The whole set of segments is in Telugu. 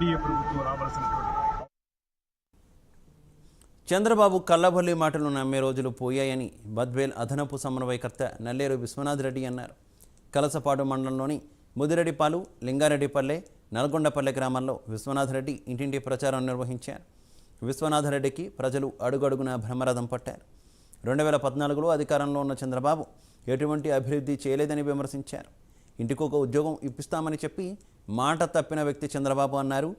ప్రభుత్వం రావాల్సినటువంటి చంద్రబాబు కల్లబొల్లి మాటలు నమ్మే రోజులు పోయాయని బద్వేల్ అదనపు సమన్వయకర్త నల్లేరు విశ్వనాథ్ రెడ్డి అన్నారు. కలసపాడు మండలంలోని ముదిరెడ్డిపాలు, లింగారెడ్డిపల్లె, నల్గొండపల్లె గ్రామాల్లో విశ్వనాథ్ రెడ్డి ఇంటింటి ప్రచారం నిర్వహించారు. విశ్వనాథ్ రెడ్డికి ప్రజలు అడుగడుగునా బ్రహ్మరథం పట్టారు. 2014లో అధికారంలో ఉన్న చంద్రబాబు ఎటువంటి అభివృద్ధి చేయలేదని విమర్శించారు. ఇంటికొక ఉద్యోగం ఇప్పిస్తామని చెప్పి మాట తప్పిన వ్యక్తి చంద్రబాబు అన్నారు.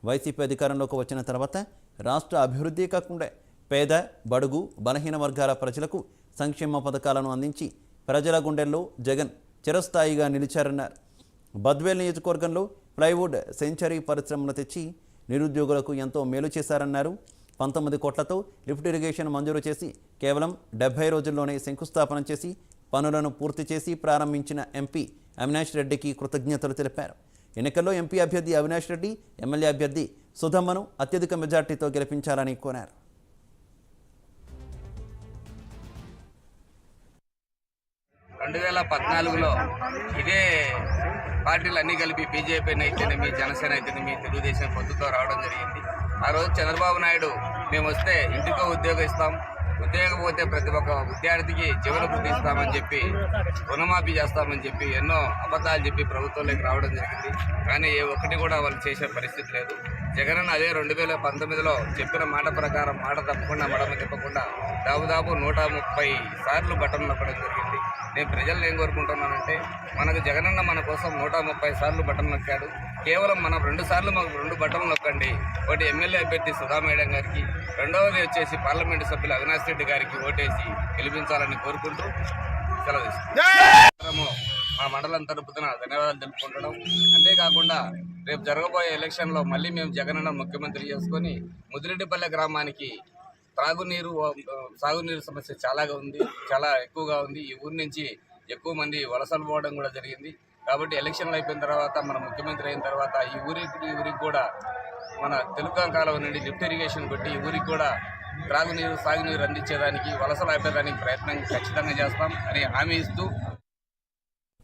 వైసీపీ అధికారంలోకి వచ్చిన తర్వాత రాష్ట్ర అభివృద్ధి కాకుండా పేద, బడుగు, బలహీన వర్గాల ప్రజలకు సంక్షేమ పథకాలను అందించి ప్రజల గుండెల్లో జగన్ చిరస్థాయిగా నిలిచారన్నారు. బద్వేల్ నియోజకవర్గంలో ప్లైవుడ్ సెంచరీ పరిశ్రమను తెచ్చి నిరుద్యోగులకు ఎంతో మేలు చేశారన్నారు. 19 కోట్లతో లిఫ్ట్ ఇరిగేషన్ మంజూరు చేసి కేవలం 70 రోజుల్లోనే శంకుస్థాపన చేసి పనులను పూర్తి చేసి ప్రారంభించిన ఎంపీ అవినాష్ రెడ్డికి కృతజ్ఞతలు తెలిపారు. ఎన్నికల్లో ఎంపీ అభ్యర్థి అవినాష్ రెడ్డి, ఎమ్మెల్యే అభ్యర్థి సుధమ్మను అత్యధిక మెజార్టీతో గెలిపించాలని కోరారు. 2014లో ఇదే పార్టీలు అన్నీ కలిపి బీజేపీ అయితేనేమి, జనసేన అయితేనేమి, తెలుగుదేశం పొత్తుతో రావడం జరిగింది. ఆ రోజు చంద్రబాబు నాయుడు మేము వస్తే ఇంటికో ఉద్యోగం ఇస్తాం, ఉద్యోగం పోతే ప్రతి ఒక్క విద్యార్థికి జీవన వృద్ధి ఇస్తామని చెప్పి, రుణమాఫీ చేస్తామని చెప్పి ఎన్నో అబద్ధాలు చెప్పి ప్రభుత్వంలోకి రావడం జరిగింది. కానీ ఏ ఒక్కటి కూడా వాళ్ళు చేసే పరిస్థితి లేదు. జగన్ అదే 2019లో చెప్పిన మాట ప్రకారం మాట తప్పకుండా మడమ తిప్పకుండా దాదాపు 130 సార్లు బటన్ నొక్కడం జరిగింది. నేను ప్రజలను ఏం కోరుకుంటున్నానంటే, మనకు జగనన్న మన కోసం 130 సార్లు బటన్ నొక్కాడు. కేవలం మనం 2 సార్లు మాకు 2 బటన్లు నొక్కండి. ఒకటి ఎమ్మెల్యే అభ్యర్థి సుధా మేడం గారికి, రెండవది వచ్చేసి పార్లమెంటు సభ్యులు అవినాష్ రెడ్డి గారికి ఓటేసి గెలిపించాలని కోరుకుంటూ సెలవు తీసుకుంటాము. మా మండలం తరపున ధన్యవాదాలు తెలుపుకుంటడం. అంతేకాకుండా రేపు జరగబోయే ఎలక్షన్లో మళ్ళీ మేము జగనన్న ముఖ్యమంత్రి చేసుకొని ముదిరెడ్డిపల్లె గ్రామానికి సాగునీరు సమస్య చాలా ఎక్కువగా ఉంది. ఈ ఊరి నుంచి ఎక్కువ మంది వలసలు పోవడం కూడా జరిగింది. కాబట్టి ఎలక్షన్లు అయిపోయిన తర్వాత మన ముఖ్యమంత్రి అయిన తర్వాత ఈ ఊరికి కూడా మన తెలుగు కాలువ నుండి లిఫ్ట్ ఇరిగేషన్ కొట్టి ఈ ఊరికి కూడా సాగునీరు అందించేదానికి, వలసలు ఆపేదానికి ప్రయత్నం ఖచ్చితంగా చేస్తాం అని హామీ ఇస్తూ